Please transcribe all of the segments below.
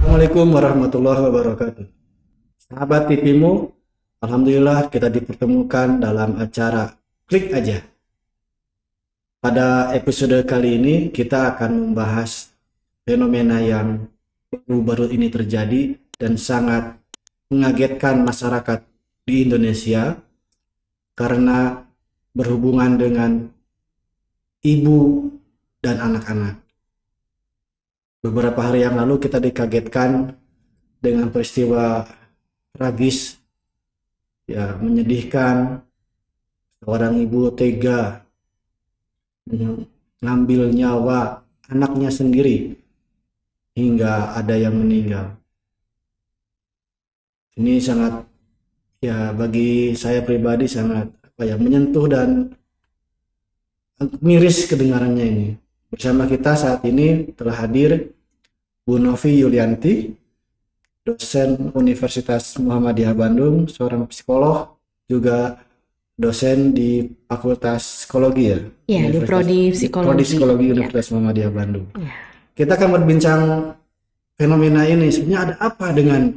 Assalamualaikum warahmatullahi wabarakatuh. Sahabat TVmu, Alhamdulillah kita dipertemukan dalam acara Klik Aja. Pada episode kali ini kita akan membahas fenomena yang baru-baru ini terjadi dan sangat mengagetkan masyarakat di Indonesia karena berhubungan dengan ibu dan anak-anak. Beberapa hari yang lalu kita dikagetkan dengan peristiwa tragis, ya menyedihkan, seorang ibu tega mengambil nyawa anaknya sendiri hingga ada yang meninggal. Ini sangat, ya bagi saya pribadi sangat menyentuh dan miris kedengarannya ini. Bersama kita saat ini telah hadir Bu Novi Yulianti, dosen Universitas Muhammadiyah Bandung, seorang psikolog, juga dosen di Fakultas Psikologi ya? Ya, di Prodi Psikologi. Prodi Psikologi Universitas Muhammadiyah Bandung. Ya. Kita akan berbincang fenomena ini. Sebenarnya ada apa dengan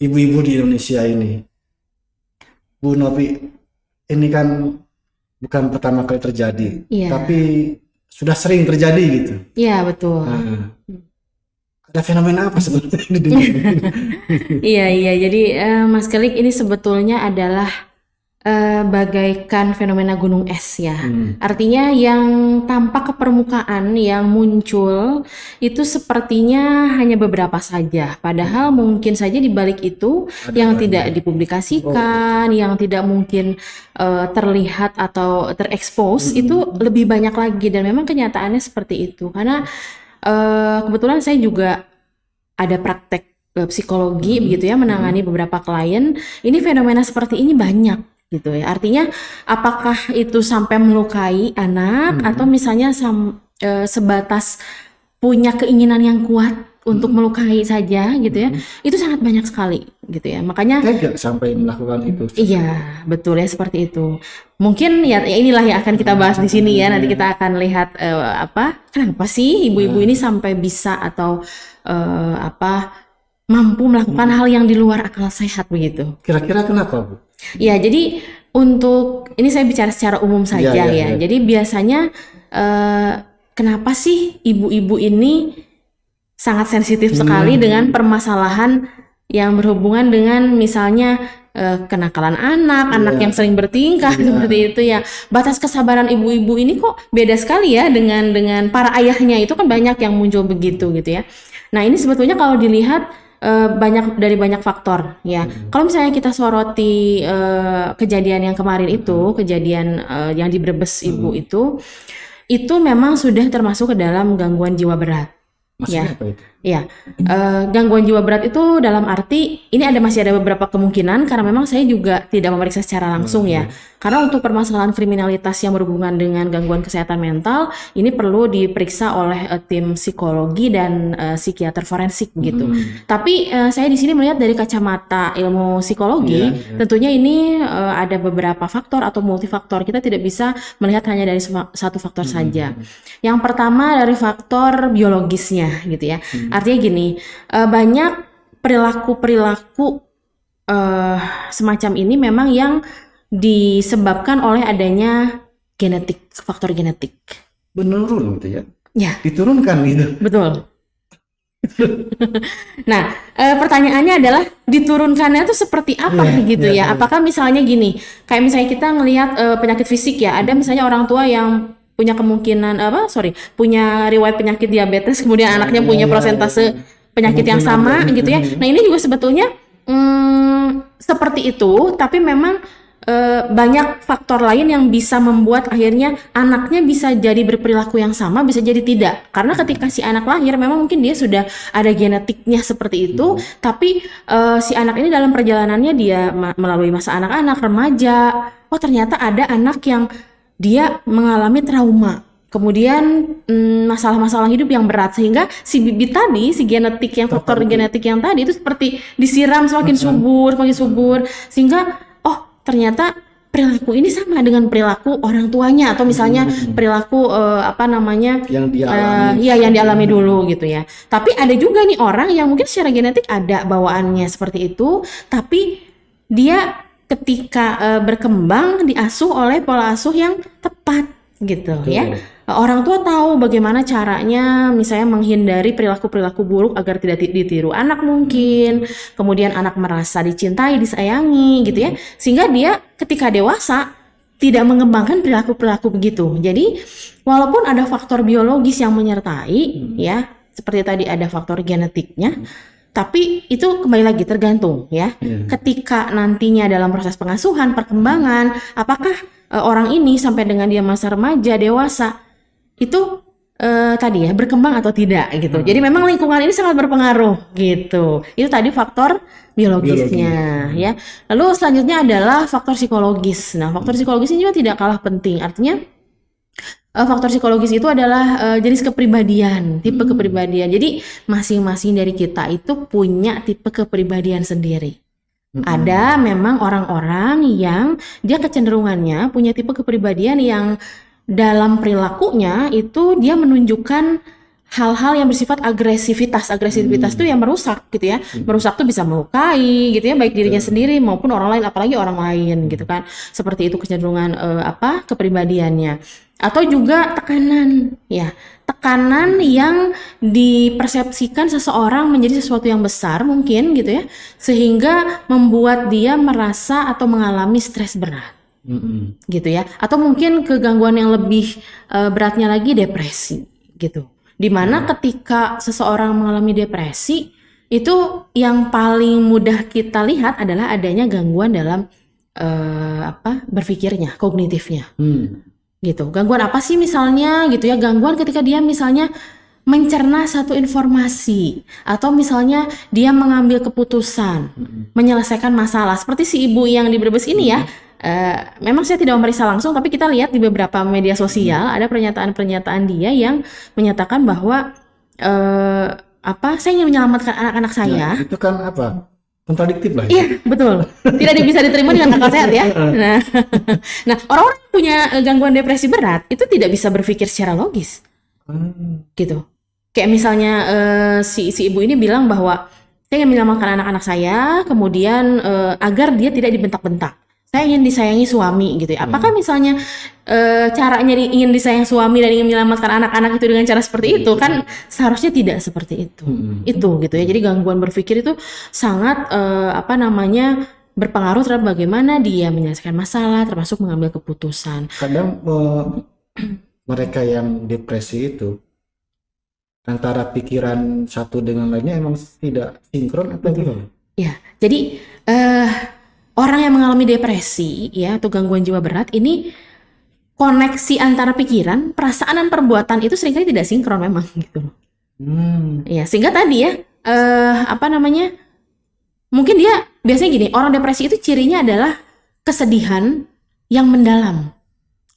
ibu-ibu di Indonesia ini? Bu Novi, ini kan bukan pertama kali terjadi, tapi sudah sering terjadi gitu. Iya, betul. Ada fenomena apa sebenarnya? Iya. Jadi Mas Kelik, ini sebetulnya adalah bagaikan fenomena gunung es ya. Artinya yang tampak ke permukaan, yang muncul itu sepertinya hanya beberapa saja. Padahal mungkin saja di balik itu yang tidak dipublikasikan, yang tidak mungkin terlihat atau terekspos itu lebih banyak lagi. Dan memang kenyataannya seperti itu. Karena kebetulan saya juga ada praktek psikologi begitu ya, menangani beberapa klien. Ini fenomena seperti ini banyak gitu ya. Artinya apakah itu sampai melukai anak atau misalnya sebatas punya keinginan yang kuat untuk melukai saja gitu ya. Itu sangat banyak sekali gitu ya. Makanya tidak sampai melakukan itu. Iya, betul ya, seperti itu. Mungkin ya inilah yang akan kita bahas di sini ya. Nanti kita akan lihat kenapa sih ibu-ibu ini sampai bisa atau mampu melakukan hal yang di luar akal sehat begitu. Kira-kira kenapa, Bu? Ya, jadi untuk ini saya bicara secara umum saja ya. Jadi biasanya kenapa sih ibu-ibu ini sangat sensitif sekali dengan permasalahan yang berhubungan dengan misalnya kenakalan anak yang sering bertingkah seperti itu ya. Batas kesabaran ibu-ibu ini kok beda sekali ya dengan para ayahnya, itu kan banyak yang muncul begitu gitu ya. Nah, ini sebetulnya kalau dilihat banyak faktor ya. Kalau misalnya kita soroti kejadian yang kemarin itu, kejadian yang di Brebes ibu itu memang sudah termasuk ke dalam gangguan jiwa berat. Maksudnya apa itu? Ya, gangguan jiwa berat itu dalam arti ini masih ada beberapa kemungkinan karena memang saya juga tidak memeriksa secara langsung ya. Karena untuk permasalahan kriminalitas yang berhubungan dengan gangguan kesehatan mental ini perlu diperiksa oleh tim psikologi dan psikiater forensik gitu. Tapi saya di sini melihat dari kacamata ilmu psikologi, tentunya ini ada beberapa faktor atau multifaktor. Kita tidak bisa melihat hanya dari satu faktor saja. Yang pertama dari faktor biologisnya gitu ya. Artinya gini, banyak perilaku semacam ini memang yang disebabkan oleh adanya faktor genetik. Menurun gitu ya? Ya. Diturunkan gitu? Betul. Nah, pertanyaannya adalah diturunkannya itu seperti apa gitu ya? Apakah misalnya gini, kayak misalnya kita ngelihat penyakit fisik ya, ada misalnya orang tua yang punya kemungkinan punya riwayat penyakit diabetes, kemudian anaknya punya prosentase penyakit yang sama gitu ya. Nah, ini juga sebetulnya seperti itu, tapi memang banyak faktor lain yang bisa membuat akhirnya anaknya bisa jadi berperilaku yang sama, bisa jadi tidak. Karena ketika si anak lahir memang mungkin dia sudah ada genetiknya seperti itu, tapi si anak ini dalam perjalanannya dia melalui masa anak-anak, remaja, ternyata ada anak yang dia mengalami trauma, kemudian masalah-masalah hidup yang berat, sehingga si bibit tadi, si genetik yang faktor genetik yang tadi itu seperti disiram semakin subur, sehingga ternyata perilaku ini sama dengan perilaku orang tuanya atau misalnya perilaku yang dia alami. yang dialami dulu gitu ya. Tapi ada juga nih orang yang mungkin secara genetik ada bawaannya seperti itu, tapi dia ketika berkembang diasuh oleh pola asuh yang tepat gitu ya. Orang tua tahu bagaimana caranya misalnya menghindari perilaku-perilaku buruk agar tidak ditiru anak mungkin. Kemudian anak merasa dicintai, disayangi gitu ya. Sehingga dia ketika dewasa tidak mengembangkan perilaku-perilaku begitu. Jadi walaupun ada faktor biologis yang menyertai ya, seperti tadi ada faktor genetiknya, tapi itu kembali lagi tergantung ya. Ketika nantinya dalam proses pengasuhan, perkembangan, apakah orang ini sampai dengan dia masa remaja, dewasa itu tadi ya berkembang atau tidak gitu. Jadi memang lingkungan ini sangat berpengaruh gitu. Itu tadi faktor biologisnya ya. Lalu selanjutnya adalah faktor psikologis. Nah, faktor psikologis ini juga tidak kalah penting. Artinya faktor psikologis itu adalah jenis kepribadian, tipe kepribadian. Jadi masing-masing dari kita itu punya tipe kepribadian sendiri. Ada memang orang-orang yang dia kecenderungannya punya tipe kepribadian yang dalam perilakunya itu dia menunjukkan hal-hal yang bersifat agresivitas. Agresivitas itu yang merusak gitu ya. Merusak tuh bisa melukai gitu ya, baik dirinya sendiri maupun orang lain, apalagi orang lain gitu kan. Seperti itu kecenderungan kepribadiannya. Atau juga tekanan ya. Tekanan yang dipersepsikan seseorang menjadi sesuatu yang besar mungkin gitu ya. Sehingga membuat dia merasa atau mengalami stres berat. Gitu ya, atau mungkin kegangguan yang lebih beratnya lagi depresi gitu, dimana ketika seseorang mengalami depresi itu yang paling mudah kita lihat adalah adanya gangguan dalam berpikirnya, kognitifnya gitu. Gangguan apa sih misalnya gitu ya, gangguan ketika dia misalnya mencerna satu informasi atau misalnya dia mengambil keputusan, menyelesaikan masalah seperti si ibu yang di Brebes ini ya. Memang saya tidak memeriksa langsung, tapi kita lihat di beberapa media sosial ada pernyataan-pernyataan dia yang menyatakan bahwa saya ingin menyelamatkan anak-anak saya. Nah, itu kan kontradiktif lah. Iya, betul. Tidak bisa diterima dengan akal sehat ya. Nah, orang-orang yang punya gangguan depresi berat itu tidak bisa berpikir secara logis, gitu. Kayak misalnya si ibu ini bilang bahwa saya ingin menyelamatkan anak-anak saya, kemudian agar dia tidak dibentak-bentak. Saya ingin disayangi suami gitu ya. Apakah misalnya caranya ingin disayang suami dan ingin menyelamatkan anak-anak itu dengan cara seperti itu? Kan seharusnya tidak seperti itu. Itu gitu ya. Jadi gangguan berpikir itu sangat berpengaruh terhadap bagaimana dia menyelesaikan masalah, termasuk mengambil keputusan. Kadang mereka yang depresi itu antara pikiran satu dengan lainnya emang tidak sinkron atau gimana? Ya, jadi orang yang mengalami depresi ya atau gangguan jiwa berat ini koneksi antara pikiran, perasaan dan perbuatan itu seringkali tidak sinkron memang gitu. Ya, sehingga tadi ya mungkin dia biasanya gini, orang depresi itu cirinya adalah kesedihan yang mendalam.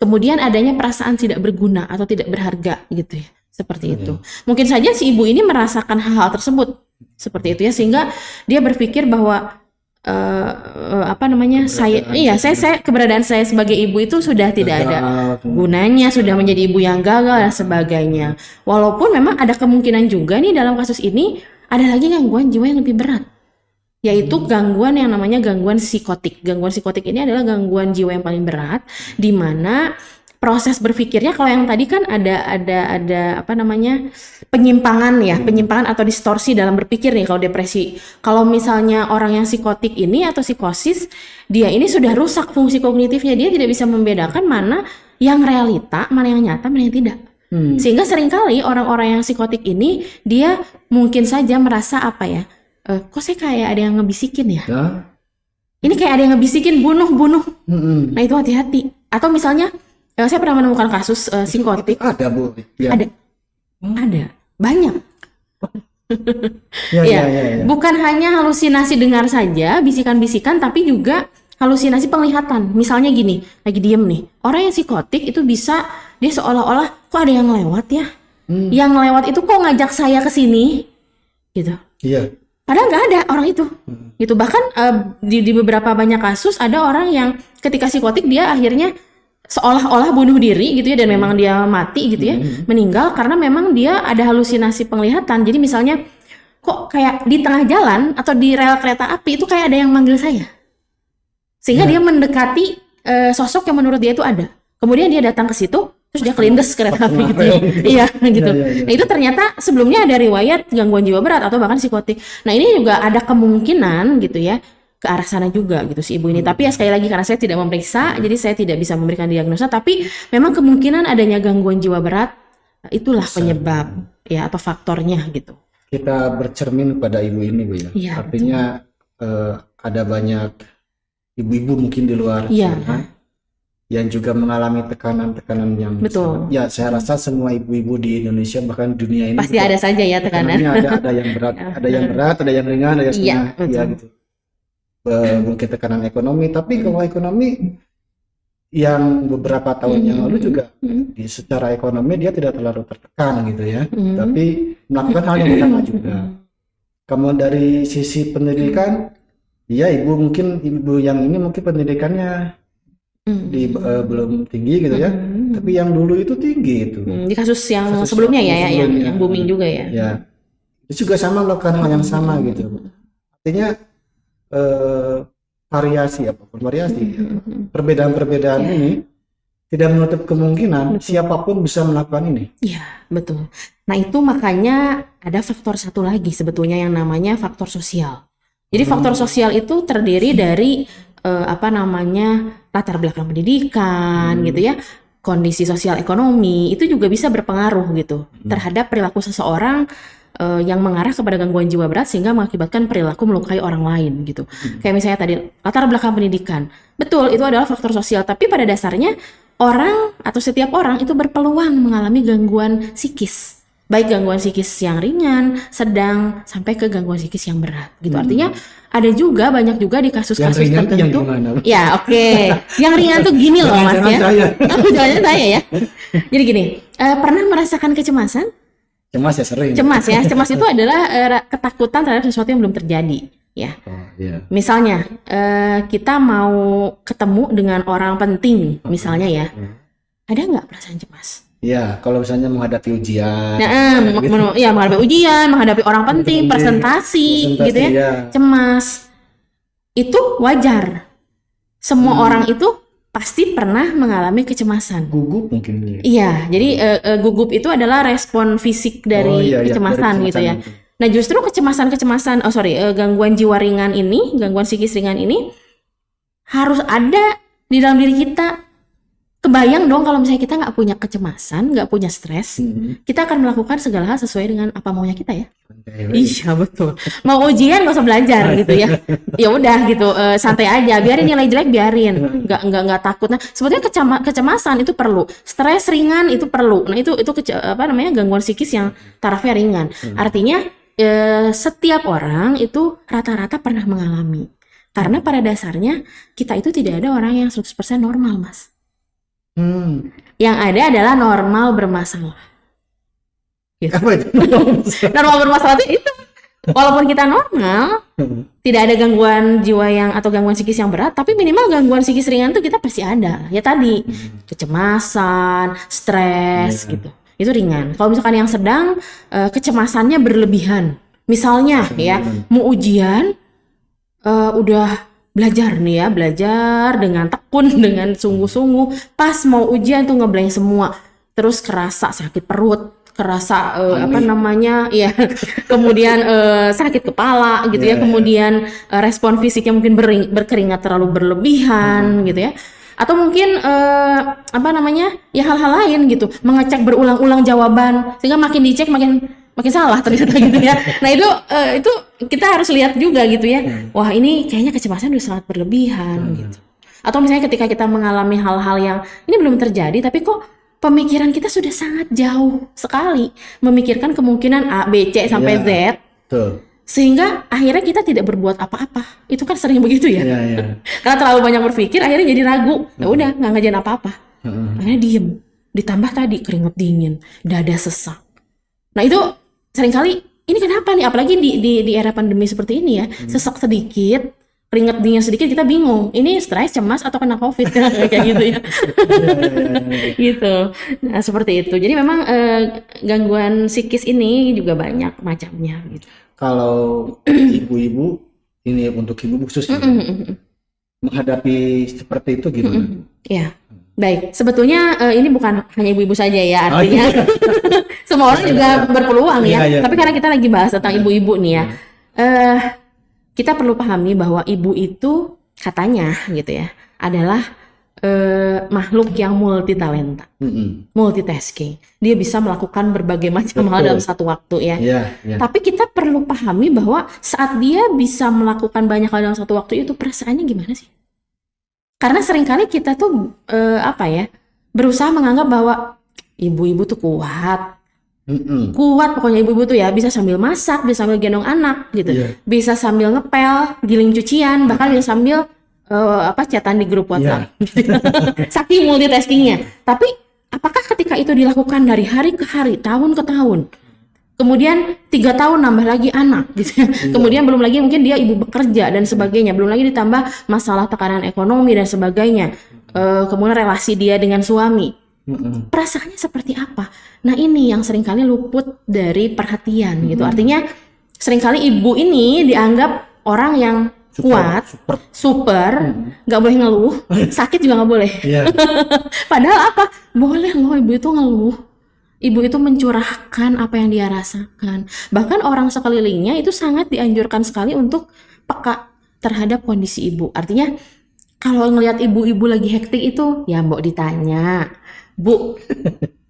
Kemudian adanya perasaan tidak berguna atau tidak berharga gitu ya. Seperti itu. Mungkin saja si ibu ini merasakan hal-hal tersebut seperti itu ya, sehingga dia berpikir bahwa saya keberadaan saya sebagai ibu itu sudah tidak ada gunanya, sudah menjadi ibu yang gagal dan sebagainya. Walaupun memang ada kemungkinan juga nih dalam kasus ini ada lagi gangguan jiwa yang lebih berat, yaitu gangguan yang namanya gangguan psikotik. Gangguan psikotik ini adalah gangguan jiwa yang paling berat, di mana proses berpikirnya, kalau yang tadi kan ada penyimpangan atau distorsi dalam berpikir nih kalau depresi. Kalau misalnya orang yang psikotik ini atau psikosis, dia ini sudah rusak fungsi kognitifnya, dia tidak bisa membedakan mana yang realita, mana yang nyata, mana yang tidak. Sehingga seringkali orang-orang yang psikotik ini dia mungkin saja merasa kok saya kayak ada yang ngebisikin ya? Ini kayak ada yang ngebisikin bunuh. Nah itu hati-hati. Atau misalnya saya pernah menemukan kasus psikotik. Ada, Bu. Ya. Ada. Banyak. Ya. Bukan hanya halusinasi dengar saja, bisikan-bisikan, tapi juga halusinasi penglihatan. Misalnya gini, lagi diem nih. Orang yang psikotik itu bisa, dia seolah-olah, kok ada yang lewat ya? Yang lewat itu kok ngajak saya ke sini? Gitu. Iya. padahal nggak ada orang itu gitu. Bahkan di beberapa banyak kasus ada orang yang ketika psikotik dia akhirnya seolah-olah bunuh diri gitu ya, dan memang dia mati gitu ya, meninggal karena memang dia ada halusinasi penglihatan. Jadi misalnya kok kayak di tengah jalan atau di rel kereta api itu kayak ada yang manggil saya, sehingga dia mendekati sosok yang menurut dia itu ada. Kemudian dia datang ke situ, terus dia kelindes kereta api gitu ya. Iya gitu. Nah itu ternyata sebelumnya ada riwayat gangguan jiwa berat atau bahkan psikotik. Nah ini juga ada kemungkinan gitu ya ke arah sana juga gitu si ibu ini. Tapi ya sekali lagi karena saya tidak memeriksa, jadi saya tidak bisa memberikan diagnosa. Tapi memang kemungkinan adanya gangguan jiwa berat itulah penyebab ya atau faktornya gitu. Kita bercermin pada ibu ini, Bu ya. Iya, Artinya ada banyak ibu-ibu mungkin di luar sana yang juga mengalami tekanan-tekanan yang betul. Ya saya rasa semua ibu-ibu di Indonesia bahkan dunia ini pasti ada saja ya tekanan. Ada yang berat, ada yang berat, ada yang ringan, ada yang setengah, ya gitu. Mungkin tekanan ekonomi, tapi kalau ekonomi yang beberapa tahun yang lalu juga secara ekonomi dia tidak terlalu tertekan gitu ya, tapi melakukan hal yang sama juga. Kemudian dari sisi pendidikan, ya ibu yang ini mungkin pendidikannya belum tinggi gitu ya, tapi yang dulu itu tinggi itu. Di kasus yang sebelumnya yang booming juga ya. Ya, itu juga sama melakukan hal yang sama gitu. Artinya variasi perbedaan-perbedaan ini tidak menutup kemungkinan siapapun bisa melakukan ini. Iya, betul. Nah itu makanya ada faktor satu lagi sebetulnya yang namanya faktor sosial. Jadi faktor sosial itu terdiri dari latar belakang pendidikan gitu ya, kondisi sosial ekonomi itu juga bisa berpengaruh gitu terhadap perilaku seseorang yang mengarah kepada gangguan jiwa berat sehingga mengakibatkan perilaku melukai orang lain gitu. Kayak misalnya tadi latar belakang pendidikan. Betul, itu adalah faktor sosial, tapi pada dasarnya orang atau setiap orang itu berpeluang mengalami gangguan psikis. Baik gangguan psikis yang ringan, sedang, sampai ke gangguan psikis yang berat gitu. Artinya ada juga banyak juga di kasus-kasus tertentu. Ya, oke. Yang ringan tuh gini loh Mas ya. Jangan saya ya. Jadi gini, pernah merasakan kecemasan? Cemas ya sering. Cemas ya. Cemas itu adalah ketakutan terhadap sesuatu yang belum terjadi ya. Misalnya kita mau ketemu dengan orang penting misalnya ya. Ada nggak perasaan cemas? Ya, kalau misalnya menghadapi ujian. Menghadapi ujian, menghadapi orang penting, presentasi gitu ya. Cemas. Itu wajar. Semua orang itu pasti pernah mengalami kecemasan. Gugup mungkin. Iya, jadi gugup itu adalah respon fisik dari kecemasan gitu ya. Itu. Nah, justru gangguan jiwa ringan ini, gangguan psikis ringan ini harus ada di dalam diri kita. Kebayang dong kalau misalnya kita nggak punya kecemasan, nggak punya stres, kita akan melakukan segala hal sesuai dengan apa maunya kita ya. Iya betul. Mau ujian nggak usah belajar gitu ya. Ya udah gitu, santai aja, biarin nilai jelek biarin, nggak takut. Nah sebetulnya kecemasan itu perlu, stres ringan itu perlu. Nah itu gangguan psikis yang tarafnya ringan. Artinya setiap orang itu rata-rata pernah mengalami. Karena pada dasarnya kita itu tidak ada orang yang 100% normal, Mas. Yang ada adalah normal bermasalah. Gitu. Apa itu? Normal bermasalah itu walaupun kita normal, tidak ada gangguan jiwa atau gangguan psikis yang berat, tapi minimal gangguan psikis ringan itu kita pasti ada. Ya tadi kecemasan, stres gitu. Itu ringan. Kalau misalkan yang sedang kecemasannya berlebihan. Misalnya ya, mau ujian udah belajar dengan tekun, dengan sungguh-sungguh, pas mau ujian tuh ngeblank semua, terus kerasa sakit perut, kerasa kemudian sakit kepala gitu ya, kemudian respon fisiknya mungkin berkeringat terlalu berlebihan gitu ya, atau mungkin hal-hal lain gitu, mengecek berulang-ulang jawaban sehingga makin dicek makin salah ternyata gitu ya. Nah itu kita harus lihat juga gitu ya. Wah ini kayaknya kecemasan udah sangat berlebihan gitu. Atau misalnya ketika kita mengalami hal-hal yang ini belum terjadi, tapi kok pemikiran kita sudah sangat jauh sekali memikirkan kemungkinan A, B, C sampai Z. Betul. Sehingga akhirnya kita tidak berbuat apa-apa. Itu kan sering begitu ya. Karena terlalu banyak berpikir akhirnya jadi ragu. Ya udah nggak ngerjain apa-apa. Akhirnya diem. Ditambah tadi keringat dingin, dada sesak. Nah itu seringkali ini kenapa nih? Apalagi di era pandemi seperti ini ya, sesak sedikit, keringat dingin sedikit kita bingung. Ini stres, cemas atau kena COVID kayak gitu ya. Gitu. Nah, seperti itu. Jadi memang gangguan psikis ini juga banyak macamnya gitu. Kalau ibu-ibu, ini untuk ibu khususnya menghadapi seperti itu gimana? Ya. Baik, sebetulnya ini bukan hanya ibu-ibu saja ya, artinya semua orang juga berpeluang ya. Tapi karena kita lagi bahas tentang ibu-ibu nih ya, kita perlu pahami bahwa ibu itu katanya gitu ya adalah makhluk yang multi talenta, multitasking. Dia bisa melakukan berbagai macam hal dalam satu waktu ya. Tapi kita perlu pahami bahwa saat dia bisa melakukan banyak hal dalam satu waktu itu perasaannya gimana sih? Karena seringkali kita tuh berusaha menganggap bahwa ibu-ibu tuh kuat, pokoknya ibu-ibu tuh ya bisa sambil masak, bisa sambil gendong anak gitu, bisa sambil ngepel, giling cucian, bahkan bisa sambil chatan di grup WhatsApp, saking multitaskingnya. Tapi apakah ketika itu dilakukan dari hari ke hari, tahun ke tahun? Kemudian 3 tahun nambah lagi anak gitu. Kemudian belum lagi mungkin dia ibu bekerja dan sebagainya, belum lagi ditambah masalah tekanan ekonomi dan sebagainya, kemudian relasi dia dengan suami, perasaannya seperti apa? Nah ini yang seringkali luput dari perhatian gitu. Artinya seringkali ibu ini dianggap orang yang kuat, super, nggak boleh ngeluh, sakit juga nggak boleh. Padahal apa? Boleh loh ibu itu ngeluh. Ibu itu mencurahkan apa yang dia rasakan. Bahkan orang sekelilingnya itu sangat dianjurkan sekali untuk peka terhadap kondisi ibu. Artinya kalau ngelihat ibu-ibu lagi hektik itu, ya mbok ditanya, Bu,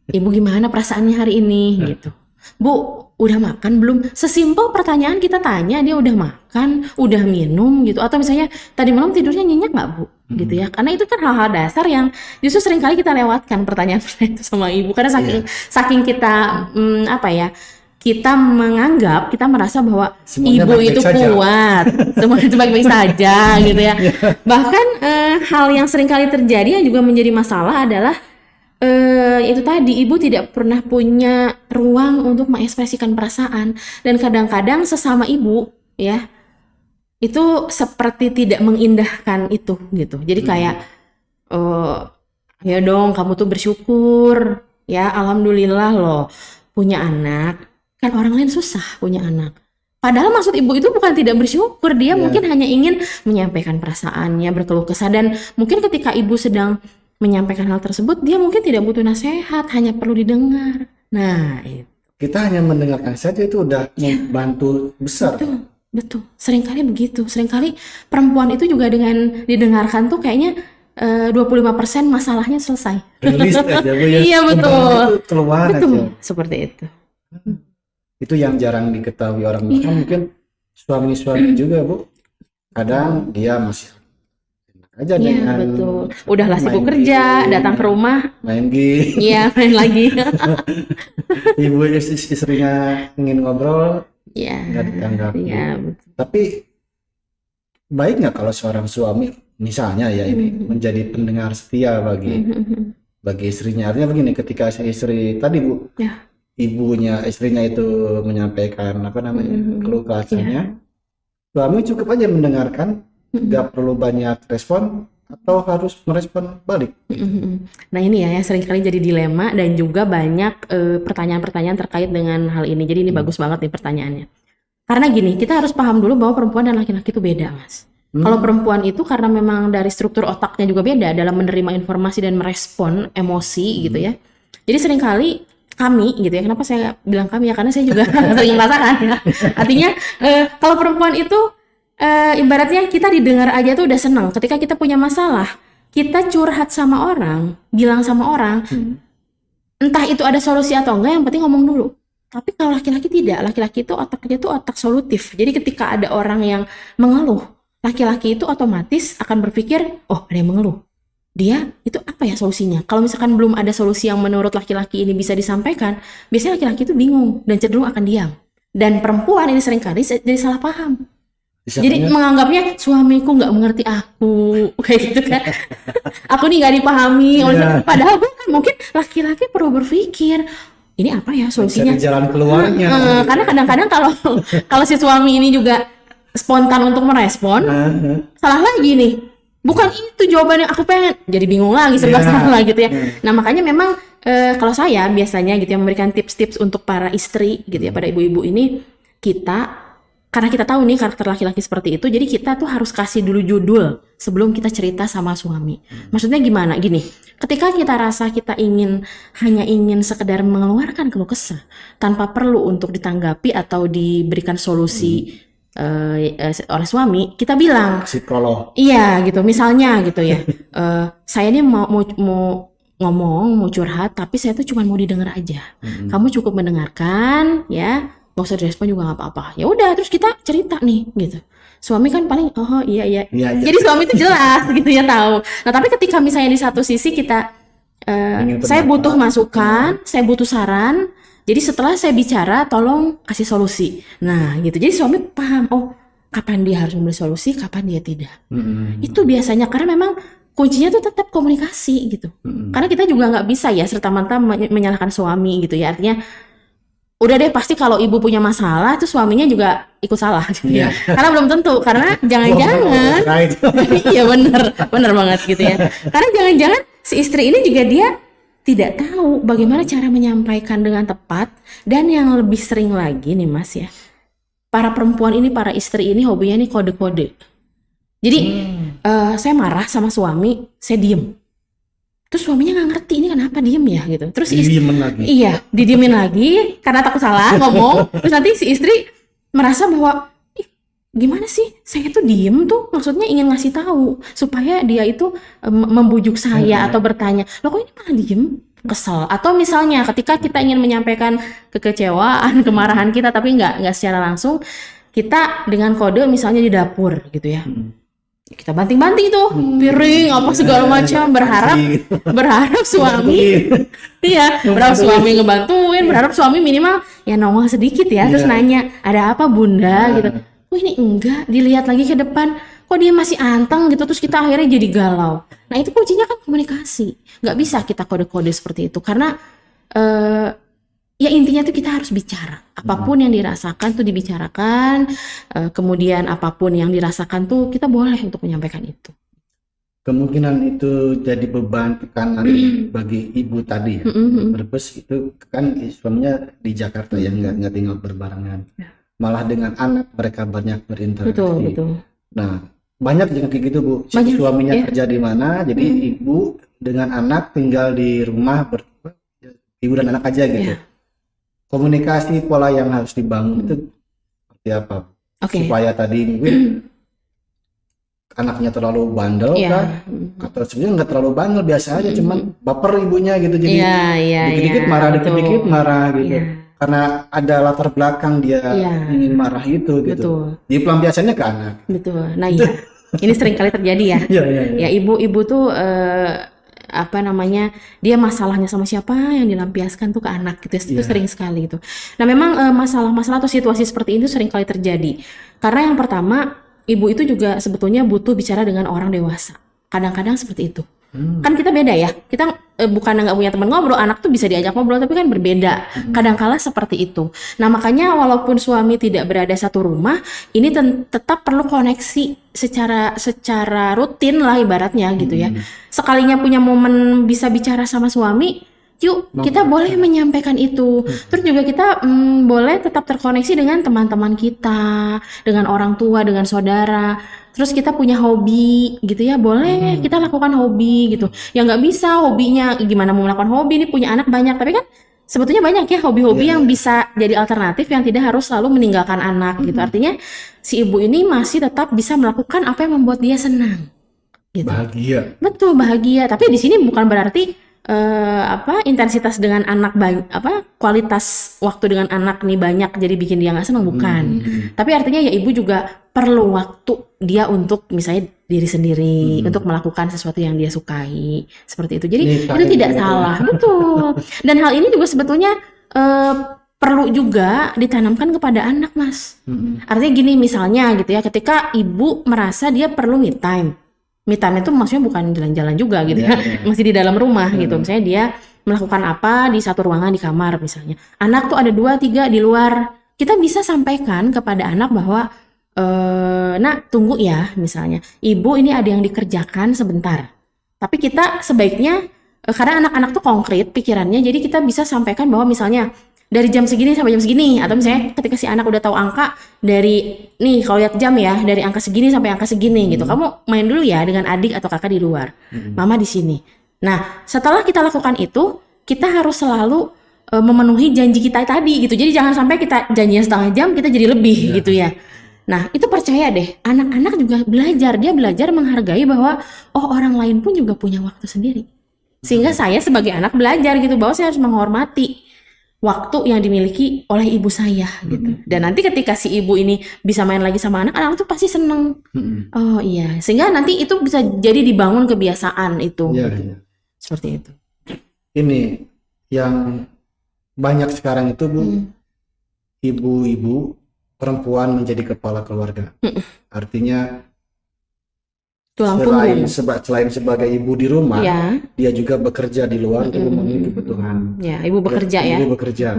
ibu gimana perasaannya hari ini gitu. Bu, udah makan belum? Sesimpel pertanyaan kita tanya, dia udah makan, udah minum gitu. Atau misalnya tadi malam tidurnya nyenyak nggak Bu? Gitu ya. Karena itu kan hal-hal dasar yang justru seringkali kita lewatkan pertanyaan-pertanyaan itu sama ibu. Karena saking kita kita menganggap, kita merasa bahwa semuanya ibu itu kuat, semuanya itu baik-baik saja gitu ya. Bahkan hal yang seringkali terjadi yang juga menjadi masalah adalah itu tadi, ibu tidak pernah punya ruang untuk mengekspresikan perasaan, dan kadang-kadang sesama ibu ya itu seperti tidak mengindahkan itu gitu. Jadi kayak ya dong kamu tuh bersyukur ya, alhamdulillah loh punya anak, kan orang lain susah punya anak. Padahal maksud ibu itu bukan tidak bersyukur, dia mungkin hanya ingin menyampaikan perasaannya, berkeluh kesah, dan mungkin ketika ibu sedang menyampaikan hal tersebut, dia mungkin tidak butuh nasihat, hanya perlu didengar. Nah, itu. Kita hanya mendengarkan saja itu udah membantu besar. Betul. Seringkali begitu. Seringkali perempuan itu juga dengan didengarkan tuh kayaknya 25% masalahnya selesai. Rilis aja Bu ya. Iya betul. Itu keluar aja. Seperti itu. Itu yang jarang diketahui orang. Mungkin suami-suami juga Bu. Kadang dia masih aja dengan betul. Udahlah sibuk kerja, datang ke rumah main game. Iya, main lagi. Ibu istrinya ingin ngobrol, nggak ditanggapi. Tapi baik nggak kalau seorang suami misalnya ya ini menjadi pendengar setia bagi istrinya? Artinya begini, ketika si istri tadi Bu, istrinya itu menyampaikan keluh kesahnya, suami cukup aja mendengarkan. Nggak perlu banyak respon atau harus merespon balik. Nah ini ya yang seringkali jadi dilema, dan juga banyak pertanyaan-pertanyaan terkait dengan hal ini. Jadi ini bagus banget nih pertanyaannya. Karena gini, kita harus paham dulu bahwa perempuan dan laki-laki itu beda, Mas. Kalau perempuan itu karena memang dari struktur otaknya juga beda dalam menerima informasi dan merespon emosi gitu ya. Jadi seringkali kami gitu ya, kenapa saya bilang kami ya, karena saya juga sering merasakan ya. Artinya kalau perempuan itu ibaratnya kita didengar aja tuh udah senang. Ketika kita punya masalah, kita curhat sama orang, bilang sama orang, entah itu ada solusi atau enggak, yang penting ngomong dulu. Tapi kalau laki-laki tidak, laki-laki itu otaknya tuh otak solutif. Jadi ketika ada orang yang mengeluh, laki-laki itu otomatis akan berpikir, oh ada yang mengeluh, dia itu apa ya solusinya? Kalau misalkan belum ada solusi yang menurut laki-laki ini bisa disampaikan, biasanya laki-laki itu bingung dan cenderung akan diam. Dan perempuan ini seringkali jadi salah paham. Jadi menganggapnya suamiku nggak mengerti aku, kayak gitu kan. Aku nih nggak dipahami. Padahal bukan, mungkin laki-laki perlu berpikir, ini apa ya solusinya? Cari jalan keluarnya. Karena kadang-kadang kalau si suami ini juga spontan untuk merespon, salah lagi nih. Bukan itu jawaban yang aku pengen. Jadi bingung lagi, serba salah gitu ya. Nah, makanya memang kalau saya biasanya gitu ya memberikan tips-tips untuk para istri gitu ya, pada ibu-ibu ini, karena kita tahu nih karakter laki-laki seperti itu, jadi kita tuh harus kasih dulu judul sebelum kita cerita sama suami. Maksudnya gimana? Gini, ketika kita rasa kita hanya ingin sekedar mengeluarkan keluh kesah tanpa perlu untuk ditanggapi atau diberikan solusi oleh suami, kita bilang Psikolog. iya gitu, misalnya gitu ya, saya ini mau ngomong, mau curhat, tapi saya tuh cuma mau didengar aja. Kamu cukup mendengarkan ya, gak usah direspon juga gak apa-apa. Ya udah, terus kita cerita nih gitu. Suami kan paling iya. Jadi suami itu jelas gitu ya, tahu. Nah, tapi ketika misalnya di satu sisi kita saya butuh masukan, saya butuh saran. Jadi setelah saya bicara, tolong kasih solusi. Nah, gitu. Jadi suami paham, kapan dia harus memberi solusi, kapan dia tidak. Itu biasanya karena memang kuncinya tuh tetap komunikasi gitu. Karena kita juga nggak bisa ya serta-merta menyalahkan suami gitu ya. Artinya udah deh, pasti kalau ibu punya masalah tuh suaminya juga ikut salah gitu ya. Karena belum tentu, karena jangan-jangan iya bener banget gitu ya. Karena jangan-jangan si istri ini juga dia tidak tahu bagaimana cara menyampaikan dengan tepat. Dan yang lebih sering lagi nih Mas ya, para perempuan ini, para istri ini hobinya nih kode-kode. Jadi saya marah sama suami, saya diem. Terus suaminya nggak ngerti ini kenapa diem ya gitu. Terus didiemin lagi. Iya, didiemin lagi karena takut salah ngomong. Terus nanti si istri merasa bahwa gimana sih, saya tuh diem tuh maksudnya ingin ngasih tahu supaya dia itu membujuk saya atau bertanya, loh kok ini malah diem, kesel. Atau misalnya ketika kita ingin menyampaikan kekecewaan, kemarahan kita tapi nggak secara langsung, kita dengan kode misalnya di dapur gitu ya. Kita banting-banting tuh piring apa segala macam, berharap suami berharap suami ngebantuin, berharap suami minimal ya nongol sedikit ya, terus nanya ada apa bunda gitu. Ini enggak, dilihat lagi ke depan kok dia masih anteng gitu, terus kita akhirnya jadi galau. Nah itu kuncinya kan komunikasi, nggak bisa kita kode-kode seperti itu karena ya intinya tuh kita harus bicara, apapun yang dirasakan tuh dibicarakan, kemudian apapun yang dirasakan tuh kita boleh untuk menyampaikan itu. Kemungkinan itu jadi beban tekanan bagi ibu tadi ya. Berbes itu kan suaminya di Jakarta ya, nggak tinggal berbarengan, malah dengan anak mereka banyak berinteraksi. Betul. Nah banyak yang kayak gitu Bu, suaminya kerja di mana, jadi ibu dengan anak tinggal di rumah ibu dan anak aja gitu. Komunikasi pola yang harus dibangun itu seperti apa? Supaya tadi mungkin anaknya terlalu bandel kan, atau sebenarnya nggak terlalu bandel, biasa aja, cuman baper ibunya gitu, jadi dikit-dikit marah, dikit-dikit marah gitu. Karena ada latar belakang dia ingin marah itu gitu. Jadi pelampiasannya ke anak. Betul. Nah iya, ini sering kali terjadi ya. Ya ibu-ibu tuh dia masalahnya sama siapa yang dilampiaskan tuh ke anak gitu. Itu sering sekali gitu. Nah memang masalah-masalah atau situasi seperti itu sering kali terjadi. Karena yang pertama, ibu itu juga sebetulnya butuh bicara dengan orang dewasa. Kadang-kadang seperti itu. Kan kita beda ya, kita bukan nggak punya teman ngobrol, anak tuh bisa diajak ngobrol, tapi kan berbeda. Kadangkala seperti itu. Nah makanya walaupun suami tidak berada satu rumah, ini tetap perlu koneksi secara rutin lah ibaratnya gitu ya. Sekalinya punya momen bisa bicara sama suami, yuk kita boleh menyampaikan itu. Terus juga kita boleh tetap terkoneksi dengan teman-teman kita, dengan orang tua, dengan saudara. Terus kita punya hobi gitu ya, boleh kita lakukan hobi gitu. Ya nggak bisa hobinya gimana mau melakukan hobi, ini punya anak banyak, tapi kan sebetulnya banyak ya hobi-hobi yang bisa jadi alternatif yang tidak harus selalu meninggalkan anak gitu. Artinya si ibu ini masih tetap bisa melakukan apa yang membuat dia senang gitu. Bahagia. Betul, bahagia. Tapi di sini bukan berarti intensitas dengan anak kualitas waktu dengan anak nih banyak jadi bikin dia nggak senang, bukan. Tapi artinya ya ibu juga perlu waktu dia untuk misalnya diri sendiri, untuk melakukan sesuatu yang dia sukai seperti itu. Jadi itu tidak salah, betul. Dan hal ini juga sebetulnya perlu juga ditanamkan kepada anak, Mas. Artinya gini misalnya gitu ya, ketika ibu merasa dia perlu me time. Me time itu maksudnya bukan jalan-jalan juga gitu ya, masih di dalam rumah gitu. Misalnya dia melakukan apa di satu ruangan di kamar misalnya. Anak tuh ada 2, 3 di luar. Kita bisa sampaikan kepada anak bahwa nak tunggu ya misalnya. Ibu ini ada yang dikerjakan sebentar. Tapi kita sebaiknya karena anak-anak tuh konkret pikirannya, jadi kita bisa sampaikan bahwa misalnya dari jam segini sampai jam segini, atau misalnya ketika si anak udah tahu angka dari nih kalau lihat jam ya dari angka segini sampai angka segini gitu, kamu main dulu ya dengan adik atau kakak di luar, mama di sini. Nah setelah kita lakukan itu, kita harus selalu memenuhi janji kita tadi gitu. Jadi jangan sampai kita janjinya setengah jam kita jadi lebih gitu ya. Nah itu percaya deh, anak-anak juga belajar, dia belajar menghargai bahwa oh orang lain pun juga punya waktu sendiri. Sehingga saya sebagai anak belajar gitu bahwa saya harus menghormati waktu yang dimiliki oleh ibu saya gitu. Dan nanti ketika si ibu ini bisa main lagi sama anak tuh pasti seneng. Oh iya, sehingga nanti itu bisa jadi dibangun kebiasaan itu. Iya, gitu. iya. Seperti itu. Ini yang banyak sekarang itu Bu, ibu-ibu perempuan menjadi kepala keluarga. Artinya Tulang punggung. selain sebagai ibu di rumah, Ya, dia juga bekerja di luar untuk memenuhi kebutuhan. ya, ibu bekerja ya. Ibu bekerja.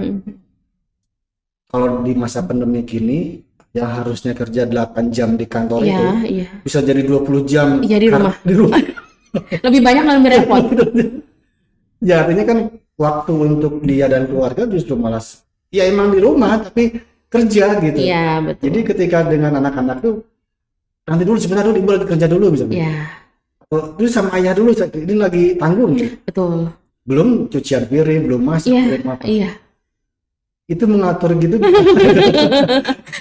Kalau di masa pandemi kini, yang harusnya kerja 8 jam di kantor itu, Iya. bisa jadi 20 jam Iya, di rumah. di rumah. Lebih banyak dan lebih repot. Ya artinya kan waktu untuk dia dan keluarga justru malas. Ya emang di rumah tapi kerja gitu. Iya, betul. Jadi ketika dengan anak-anak tuh nanti dulu sebentar dulu, ibu lagi kerja dulu misalnya. Iya, Terus sama ayah dulu, ini lagi tanggung. betul. Belum cucian piring, belum masak, Iya, belum apa. iya. Itu mengatur gitu.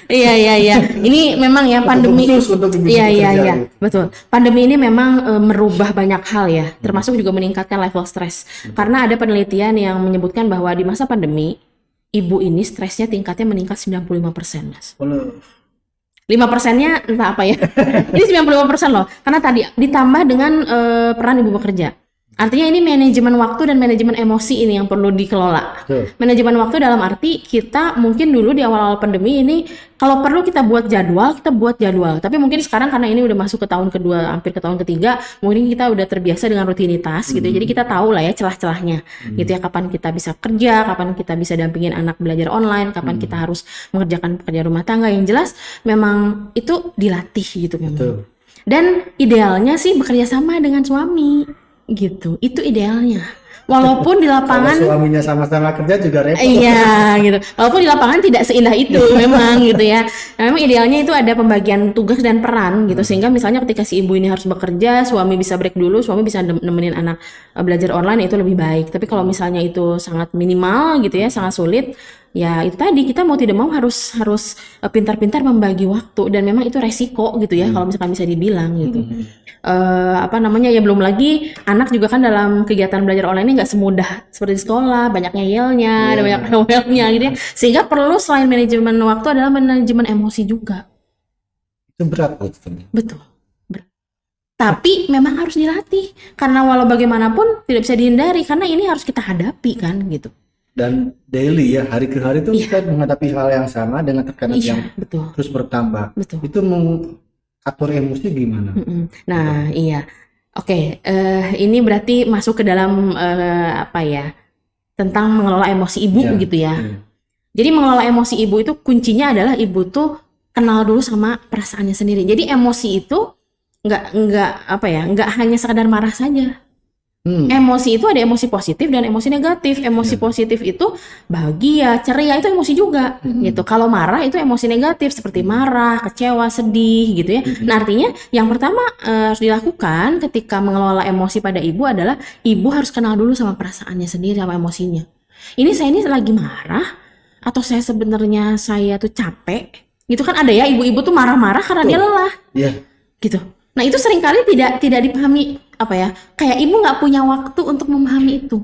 Iya. Ini memang ya pandemi. Khusus untuk ibu Iya, bekerja iya. gitu. Betul. Pandemi ini memang merubah banyak hal ya, termasuk juga meningkatkan level stres. Karena ada penelitian yang menyebutkan bahwa di masa pandemi, ibu ini stresnya tingkatnya meningkat 95%, Mas. 5%-nya entah apa ya. Ini 95% loh. Karena tadi ditambah dengan peran ibu bekerja. Artinya ini manajemen waktu dan manajemen emosi ini yang perlu dikelola. Betul. Manajemen waktu dalam arti kita mungkin dulu di awal-awal pandemi ini kalau perlu kita buat jadwal, kita buat jadwal. Tapi mungkin sekarang karena ini udah masuk ke tahun kedua, hampir ke tahun ketiga, mungkin kita udah terbiasa dengan rutinitas gitu. Jadi kita tahu lah ya celah-celahnya. Gitu ya, kapan kita bisa kerja, kapan kita bisa dampingin anak belajar online, kapan kita harus mengerjakan pekerjaan rumah tangga. Yang jelas memang itu dilatih gitu memang. Betul. Dan idealnya sih bekerja sama dengan suami gitu. Itu idealnya. Walaupun di lapangan Kalau suaminya sama-sama kerja juga repot. iya gitu. Walaupun di lapangan tidak seindah itu memang gitu ya. Nah, memang idealnya itu ada pembagian tugas dan peran gitu. Sehingga misalnya ketika si ibu ini harus bekerja, suami bisa break dulu, suami bisa nemenin anak belajar online, itu lebih baik. Tapi kalau misalnya itu sangat minimal gitu ya, sangat sulit, ya itu tadi kita mau tidak mau harus pintar-pintar membagi waktu, dan memang itu resiko gitu ya kalau misalkan bisa dibilang gitu. Ya belum lagi anak juga kan dalam kegiatan belajar online ini nggak semudah seperti di sekolah, banyak ngeyelnya, ada banyak rewelnya gitu ya. Sehingga perlu selain manajemen waktu adalah manajemen emosi juga. Itu berat betul. Betul. Berat. Tapi memang harus dilatih karena walau bagaimanapun tidak bisa dihindari karena ini harus kita hadapi kan gitu. Dan daily ya, hari ke hari itu kita menghadapi hal yang sama dengan tekanan yang betul. terus bertambah. Betul. Itu mengatur emosi gimana? Nah, iya. Oke, ini berarti masuk ke dalam tentang mengelola emosi ibu gitu ya. Jadi mengelola emosi ibu itu kuncinya adalah ibu tuh kenal dulu sama perasaannya sendiri. Jadi emosi itu nggak hanya sekadar marah saja. Emosi itu ada emosi positif dan emosi negatif. Emosi positif itu bahagia, ceria, itu emosi juga gitu. Kalau marah itu emosi negatif seperti marah, kecewa, sedih gitu ya. Nah, artinya yang pertama harus dilakukan ketika mengelola emosi pada ibu adalah ibu harus kenal dulu sama perasaannya sendiri, sama emosinya. Saya ini lagi marah atau saya sebenarnya tuh capek. Gitu kan ada ya ibu-ibu tuh marah-marah karena dia lelah. Iya. Gitu. Nah, itu seringkali tidak dipahami kayak ibu nggak punya waktu untuk memahami itu,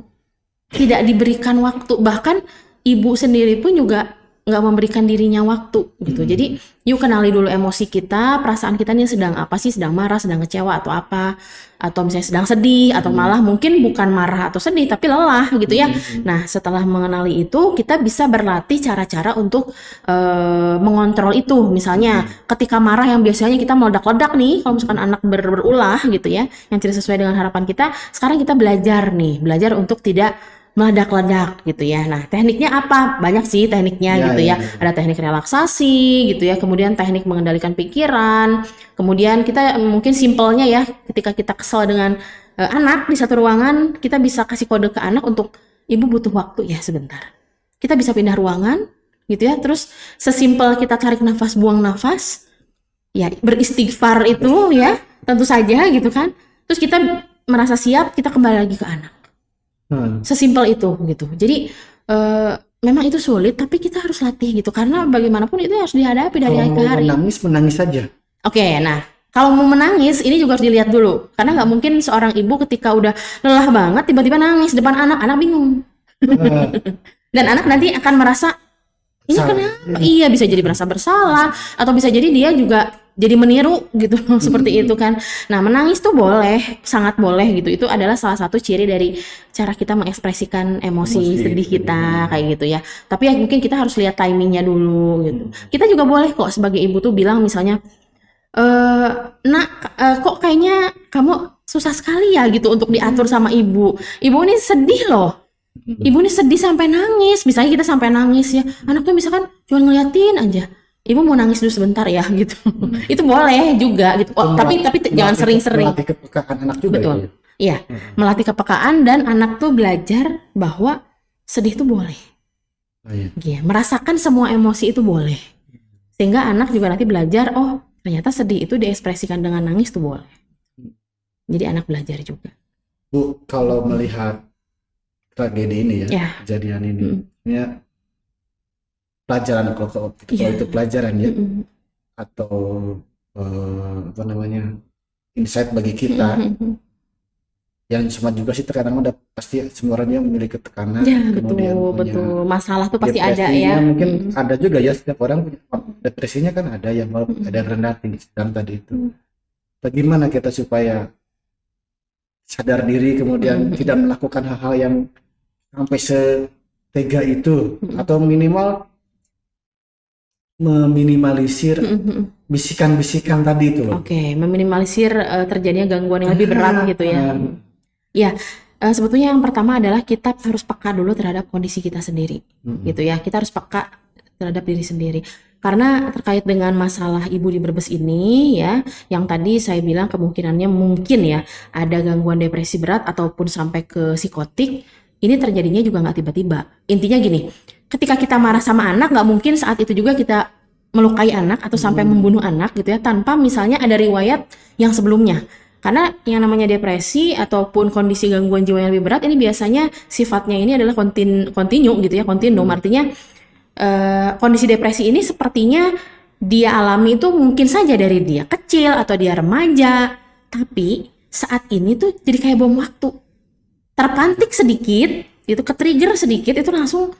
tidak diberikan waktu, bahkan ibu sendiri pun juga nggak memberikan dirinya waktu gitu. Jadi yuk kenali dulu emosi kita, perasaan kita ini sedang apa sih, sedang marah, sedang kecewa atau apa, atau misalnya sedang sedih, atau malah mungkin bukan marah atau sedih tapi lelah gitu ya. Nah, setelah mengenali itu kita bisa berlatih cara-cara untuk mengontrol itu. Misalnya ketika marah yang biasanya kita meledak-ledak nih, kalau misalkan anak berulah gitu ya, yang tidak sesuai dengan harapan kita, sekarang kita belajar untuk tidak meledak-ledak gitu ya. Nah, tekniknya apa? Banyak sih tekniknya Ya, gitu ya, ya. ya. Ada teknik relaksasi gitu ya, kemudian teknik mengendalikan pikiran, kemudian kita mungkin simpelnya ya, ketika kita kesel dengan anak di satu ruangan, kita bisa kasih kode ke anak untuk ibu butuh waktu ya sebentar. Kita bisa pindah ruangan gitu ya, terus sesimpel kita tarik nafas, buang nafas, ya beristighfar itu ya, tentu saja gitu kan. Terus kita merasa siap, kita kembali lagi ke anak. Sesimpel itu gitu. Jadi memang itu sulit, tapi kita harus latih gitu, karena bagaimanapun itu harus dihadapi dari Kalau hari ke mau hari. menangis saja. Oke, nah kalau mau menangis ini juga harus dilihat dulu, karena nggak mungkin seorang ibu ketika udah lelah banget tiba-tiba nangis depan anak bingung. Dan anak nanti akan merasa ini kenapa? Iya, bisa jadi merasa bersalah, atau bisa jadi dia juga jadi meniru gitu seperti itu kan. Nah, menangis tuh boleh, sangat boleh gitu. Itu adalah salah satu ciri dari cara kita mengekspresikan emosi sedih kita kayak gitu ya. Tapi ya mungkin kita harus lihat timingnya dulu gitu. Kita juga boleh kok sebagai ibu tuh bilang misalnya, nak, kok kayaknya kamu susah sekali ya gitu untuk diatur sama ibu. Ibu ini sedih loh. Ibu ini sedih sampai nangis. Misalnya kita sampai nangis ya, anak tuh misalkan cuma ngeliatin aja. Ibu mau nangis dulu sebentar ya gitu. Itu boleh juga gitu. Oh, tapi jangan sering-sering. Melatih kepekaan anak juga. Betul. Itu. Iya, melatih kepekaan dan anak tuh belajar bahwa sedih tuh boleh. Iya, merasakan semua emosi itu boleh. Sehingga anak juga nanti belajar, oh ternyata sedih itu diekspresikan dengan nangis tuh boleh. Jadi anak belajar juga. Bu, kalau melihat tragedi ini ya, kejadian ini, ya pelajaran kalau itu pelajaran ya, atau apa namanya, insight bagi kita. Yang sama juga sih terkadang udah pasti semua orang yang memiliki tekanan, kemudian betul, masalah tuh pasti ada ya. Mungkin ada juga ya, setiap orang punya depresinya kan ada yang ada yang rendah, tinggi, sedang tadi itu. Bagaimana kita supaya sadar diri kemudian tidak melakukan hal-hal yang sampai setega itu, atau minimal meminimalisir bisikan-bisikan tadi itu loh. Oke, meminimalisir terjadinya gangguan yang lebih berat gitu ya. Ya, sebetulnya yang pertama adalah kita harus peka dulu terhadap kondisi kita sendiri, gitu ya. Kita harus peka terhadap diri sendiri. Karena terkait dengan masalah ibu di Brebes ini ya, yang tadi saya bilang kemungkinannya mungkin ya ada gangguan depresi berat ataupun sampai ke psikotik. Ini terjadinya juga nggak tiba-tiba. Intinya gini, ketika kita marah sama anak, nggak mungkin saat itu juga kita melukai anak atau sampai membunuh anak gitu ya, tanpa misalnya ada riwayat yang sebelumnya. Karena yang namanya depresi ataupun kondisi gangguan jiwa yang lebih berat ini biasanya sifatnya ini adalah kontinu gitu ya, kontinum. Artinya kondisi depresi ini sepertinya dia alami itu mungkin saja dari dia kecil atau dia remaja, tapi saat ini tuh jadi kayak bom waktu. Terpantik sedikit, itu ke-trigger sedikit, itu langsung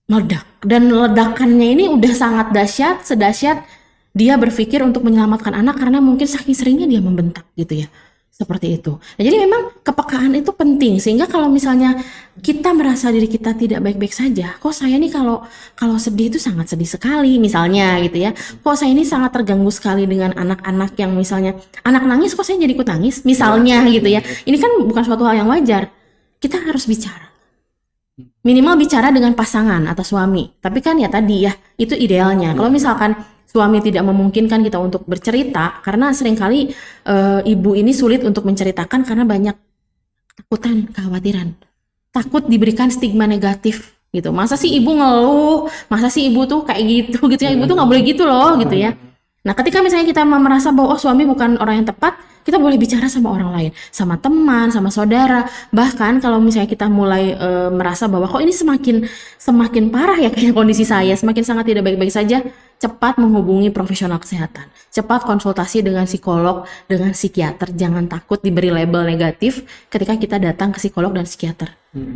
meledak. Dan ledakannya ini udah sangat dahsyat, sedahsyat dia berpikir untuk menyelamatkan anak karena mungkin saking seringnya dia membentak gitu ya. Seperti itu. Nah, jadi memang kepekaan itu penting, sehingga kalau misalnya kita merasa diri kita tidak baik-baik saja, kok saya nih kalau sedih itu sangat sedih sekali misalnya gitu ya. Kok saya ini sangat terganggu sekali dengan anak-anak yang misalnya anak nangis kok saya jadi ikut nangis misalnya gitu ya. Ini kan bukan suatu hal yang wajar. Kita harus bicara. Minimal bicara dengan pasangan atau suami. Tapi kan ya tadi ya, itu idealnya. Kalau misalkan suami tidak memungkinkan kita untuk bercerita, karena seringkali ibu ini sulit untuk menceritakan karena banyak ketakutan, kekhawatiran. Takut diberikan stigma negatif gitu. Masa sih ibu ngeluh, masa sih ibu tuh kayak gitu ya, ibu tuh nggak boleh gitu loh gitu ya. Nah, ketika misalnya kita merasa bahwa oh suami bukan orang yang tepat, kita boleh bicara sama orang lain, sama teman, sama saudara. Bahkan kalau misalnya kita mulai merasa bahwa kok ini semakin parah ya kayak kondisi saya, semakin sangat tidak baik-baik saja, cepat menghubungi profesional kesehatan. Cepat konsultasi dengan psikolog, dengan psikiater. Jangan takut diberi label negatif ketika kita datang ke psikolog dan psikiater.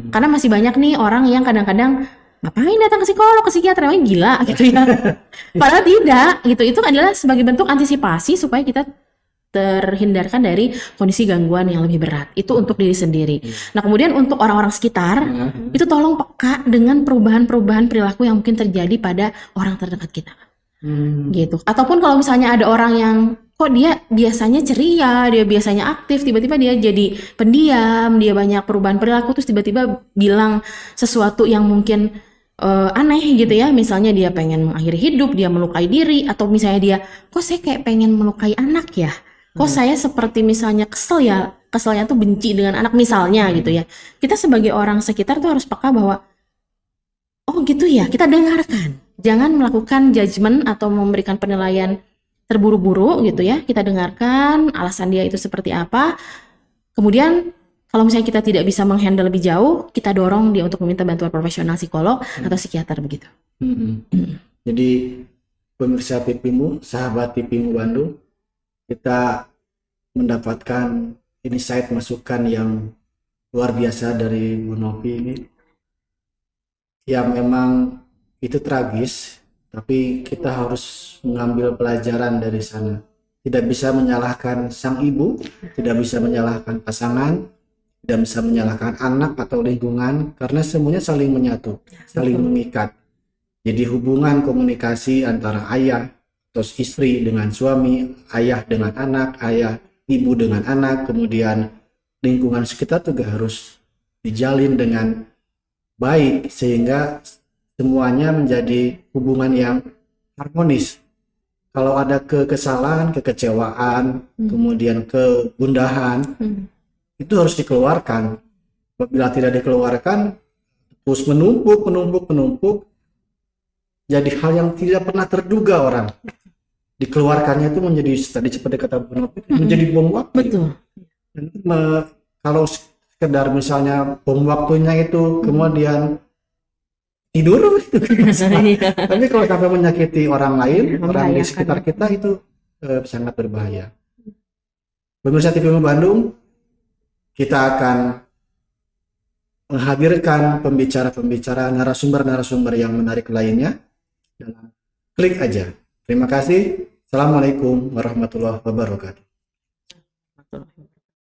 Karena masih banyak nih orang yang kadang-kadang ngapain datang ke psikolog, ke psikiater, emang gila gitu ya. Padahal tidak, gitu. Itu adalah sebagai bentuk antisipasi supaya kita terhindarkan dari kondisi gangguan yang lebih berat. Itu untuk diri sendiri. Nah, kemudian untuk orang-orang sekitar, itu tolong peka dengan perubahan-perubahan perilaku yang mungkin terjadi pada orang terdekat kita. Gitu. Ataupun kalau misalnya ada orang yang, kok kok dia biasanya ceria, dia biasanya aktif, tiba-tiba dia jadi pendiam, dia banyak perubahan perilaku, terus tiba-tiba bilang sesuatu yang mungkin aneh gitu ya. Misalnya dia pengen mengakhiri hidup, dia melukai diri, atau misalnya dia, kok saya kayak pengen melukai anak ya, kok saya seperti misalnya kesel ya, keselnya tuh benci dengan anak misalnya gitu ya. Kita sebagai orang sekitar tuh harus peka bahwa oh gitu ya, kita dengarkan. Jangan melakukan judgement atau memberikan penilaian terburu-buru gitu ya. Kita dengarkan alasan dia itu seperti apa. Kemudian kalau misalnya kita tidak bisa menghandle lebih jauh, kita dorong dia untuk meminta bantuan profesional psikolog atau psikiater begitu. Jadi pemirsa PIPIMU, sahabat PIPIMU Bandung, kita mendapatkan insight masukan yang luar biasa dari Bu Novi ini. Ya memang itu tragis, tapi kita harus mengambil pelajaran dari sana. Tidak bisa menyalahkan sang ibu, tidak bisa menyalahkan pasangan, tidak bisa menyalahkan anak atau lingkungan, karena semuanya saling menyatu, saling mengikat. Jadi hubungan komunikasi antara ayah atau istri dengan suami, ayah dengan anak, ayah ibu dengan anak, kemudian lingkungan sekitar juga harus dijalin dengan baik sehingga semuanya menjadi hubungan yang harmonis. Kalau ada kesalahan, kekecewaan, kemudian kegundahan, itu harus dikeluarkan. Apabila tidak dikeluarkan, terus menumpuk, jadi hal yang tidak pernah terduga orang. Dikeluarkannya itu menjadi tadi seperti kata Bu Novi, menjadi bom waktu. Betul. Dan itu kalau sekedar misalnya bom waktunya itu kemudian tidur itu tapi kalau sampai menyakiti orang lain, orang di sekitar kita itu sangat berbahaya. Pemirsa PIPIMU Bandung, kita akan menghadirkan pembicara-pembicara, narasumber-narasumber yang menarik lainnya dalam klik aja. Terima kasih. Assalamualaikum warahmatullahi wabarakatuh.